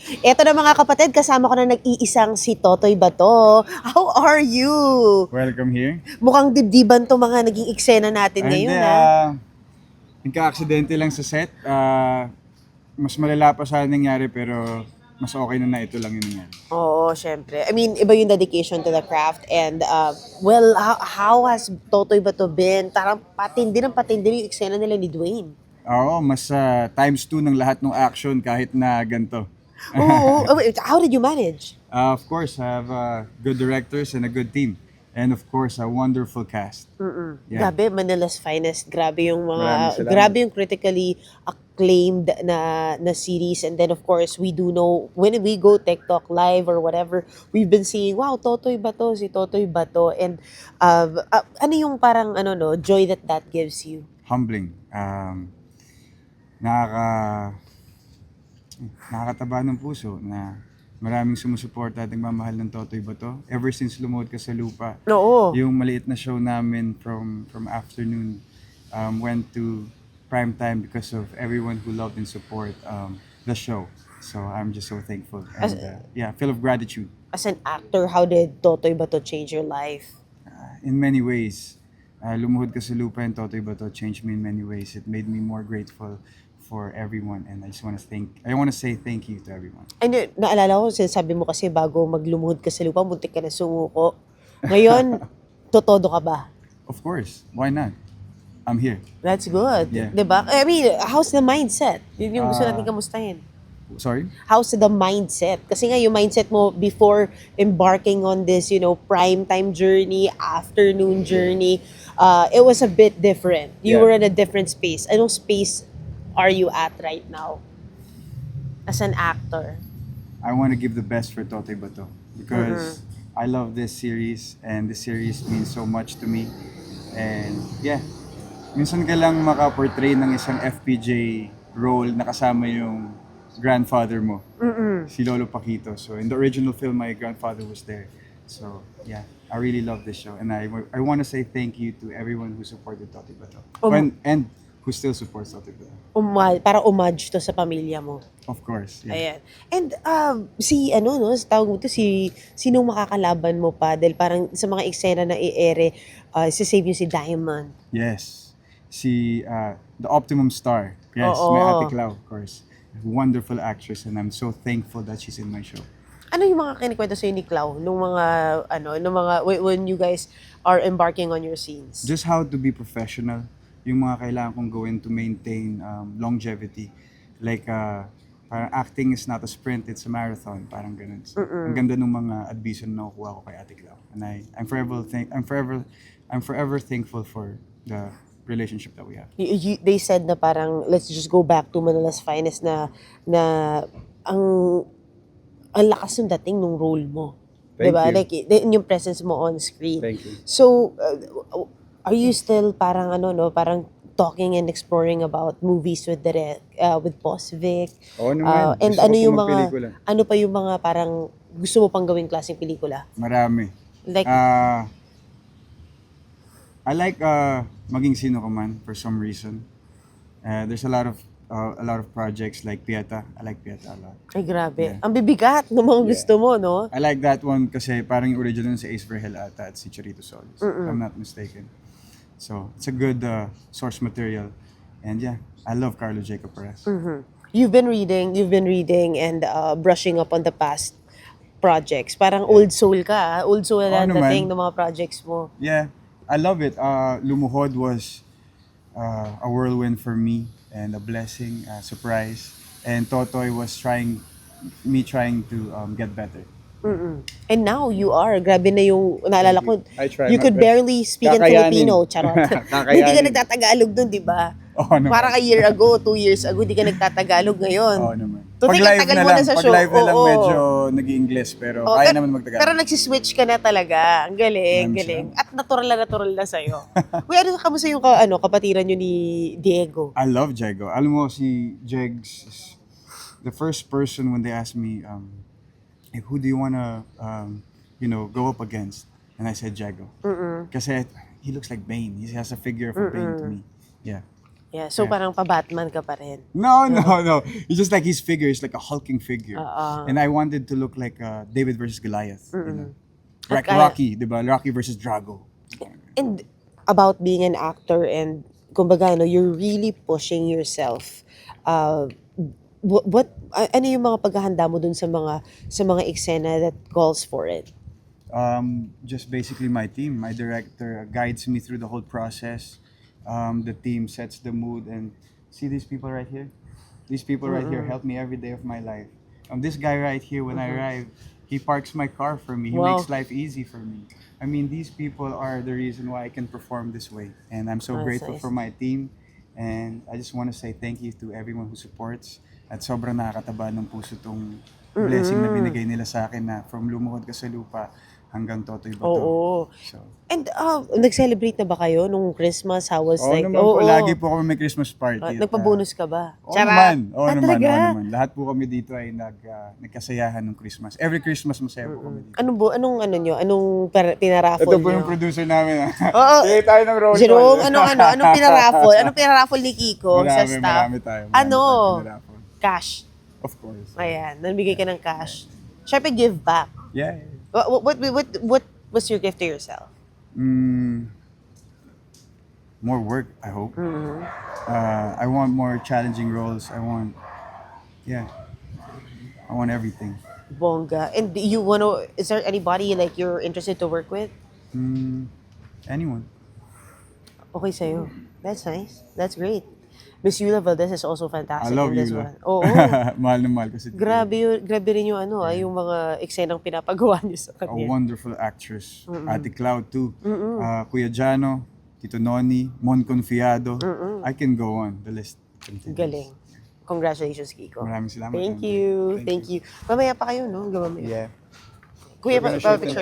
Eto na mga kapatid, kasama ko na nag-iisang si Totoy Bato. How are you? Welcome here. Mukhang dibdiban to mga naging eksena natin Hindi, ngayon, ha? nagka-aksidente lang sa set. Mas malala pa sana nangyari pero mas okay na ito lang yung nangyari. Oo, syempre. I mean, iba yung dedication to the craft. And, well, how has Totoy Bato been? Parang patindi yung eksena nila ni Dwayne. Oo, mas times 2 ng lahat ng action kahit na ganito. Oo, wait, how did you manage? Of course, I have good directors and a good team. And of course, a wonderful cast. Yeah. Grabe, Manila's Finest. Maraming salamat. Grabe yung critically acclaimed na series. And then of course, we do know when we go TikTok live or whatever, we've been seeing, wow, Totoy Bato, si Totoy Bato. And ano yung parang ano no, joy that gives you? Humbling. Nakaka nakakataba ng puso na maraming sumusuporta at nagmamahal ng Totoy Bato. Ever since lumuhod ka sa lupa, Oo. yung maliit na show namin from afternoon went to prime time because of everyone who loved and support the show. So I'm just so thankful and yeah, full of gratitude. As an actor, how did Totoy Bato change your life? In many ways, lumuhod ka sa lupa and Totoy Bato changed me in many ways. It made me more grateful for everyone and I want to say thank you to everyone. Ay, naalala ko, sinasabi mo kasi bago maglumuhod ka sa lupa, muntik ka na sumuko. Ngayon, totodo ka ba? Of course, why not? I'm here. That's good. Yeah. 'Di ba? I mean, how's the mindset? Yun yung gusto natin Ah. kamustahin. Sorry? How's the mindset? Kasi nga yung mindset mo before embarking on this, prime time journey, afternoon journey, it was a bit different. You Yeah. were in a different space. Anong space are you at right now as an actor? I want to give the best for Totoy Bato because I love this series and this series means so much to me. And yeah, minsan ka lang makaportray ng isang FPJ role na kasama yung grandfather mo, si Lolo Paquito. So in the original film, my grandfather was there. So yeah, I really love this show and I want to say thank you to everyone who supported Totoy Bato and who still supports Totoy Bato. Para homage to sa pamilya mo. Of course, yeah. Ayan. And sa tawag mo to, sinong makakalaban mo pa? Dahil parang sa mga eksena na i-ere, sisave yung si Diamond. Yes. The Optimum Star. Yes, Oo. may Ate Clau, of course. Wonderful actress and I'm so thankful that she's in my show. Ano yung mga kinikwento sa'yo ni Clau when you guys are embarking on your scenes? Just how to be professional, yung mga kailangan kong gawin to maintain longevity. Like, parang acting is not a sprint, it's a marathon. Parang ganun. So, ang ganda ng mga advice na nakukuha ko kay Ate Clau. And I'm forever thankful for the relationship that we have. They said na parang, let's just go back to Manila's Finest na ang lakas ng dating ng role mo. Thank Diba? you. Like, yung presence mo on screen. Thank you. So, are you still parang parang talking and exploring about movies with with Boss Vic? Oo naman. And Gusto ko ano po yung mga magpelikula. ano pa yung mga parang gusto mo pang gawing klaseng pelikula? Marami. Like, I like maging sino ka man for some reason. There's a lot of projects like Pieta. I like Pieta a lot. ay grabe. Yeah. Ang bibigat ng mga gusto mo, no? I like that one kasi parang yung original sa Ace Vergel ata at si Chirito Solis. If I'm not mistaken. So, it's a good source material. And yeah, I love Carlo Jacob Perez. You've been reading and brushing up on the past projects. Parang old soul ka, old soul na naman. dating ng mga projects mo. Yeah, I love it. Lumuhod was a whirlwind for me and a blessing, a surprise. And Totoy was trying to get better. And now you are. Grabe na yung, naalala ko, I try you my could best. barely speak in Kakayanin. Filipino. Charot. Kakayanin. Hindi ka nagtatagalog dun, di ba? Oo naman. Parang a year ago, 2 years ago, hindi ka nagtatagalog ngayon. Oo naman. Tuti, katagal mo na sa show. Pag live na lang Oo. medyo nag-i-English pero Oh, kaya pero- naman magtagalog. Pero nagsiswitch ka na talaga. Ang galing, Maraming galing. At natural na sa'yo. Uy, kamusta yung kapatiran nyo ni Diego? I love Jego. Alam mo, si Jegs is the first person when they asked me, hey, who do you wanna, go up against? And I said Jego. Kasi he looks like Bane. He has a figure of a Bane to me. Yeah. Yeah, so Yeah. parang pa-Batman ka pa rin. No, no. It's just like his figure is like a hulking figure. Oo. And I wanted to look like David versus Goliath. You know? At Like kaya- Rocky, diba? Rocky versus Drago. And about being an actor and kumbaga, you're really pushing yourself. Ano yung mga paghahanda mo dun sa mga eksena that calls for it? Just basically my team. My director guides me through the whole process. The team sets the mood, and see these people right here. These people right here help me every day of my life. This guy right here, when I arrive, he parks my car for me. He Wow. makes life easy for me. I mean, these people are the reason why I can perform this way, and I'm so That's grateful nice. for my team. And I just want to say thank you to everyone who supports. At sobrang nakakataba ng puso tong blessing na binigay nila sa akin na from lumuhod ka sa lupa hanggang Totoy Bato. Oo. So, And nag-celebrate na ba kayo nung Christmas? How was oo like... naman po, lagi po kami may Christmas party. Nagpa-bonus ka ba? Oo naman, oo naman, talaga? oo naman. Lahat po kami dito ay nagkasayahan ng Christmas. Every Christmas masaya po kami dito. Anong ano nyo? Anong pinaraffle Ito po nyo? yung producer namin. Oo. Sige tayo ng roll Jerome, call. anong pinaraffle? Anong pinaraffle ni Kiko sa staff? Marami tayo. Ano? tayong pinaraffle. Cash. Of course. Ayan, nabigay ka ng cash. Siyempre, give back. Yeah. What was your gift to yourself? More work, I hope. I want more challenging roles. I want everything. Bongga. And is there anybody like you're interested to work with? Anyone. Okay sa'yo. That's nice. That's great. Miss Yula Valdez is also I fantastic love in this you. one. Oo. Mahal na mahal ko si Tito. Grabe rin yung yung mga eksenang pinapagawa niyo sa A kanya. wonderful actress. Ate Cloud too. Kuya Jano, Tito Noni, Mon Confiado. I can go on. The list continues. Galing. Congratulations, Kiko. Maraming salamat. Thank you. Thank you. Mamaya pa kayo, no? Mamaya. Yeah. Kuya, We're gonna shoot picture and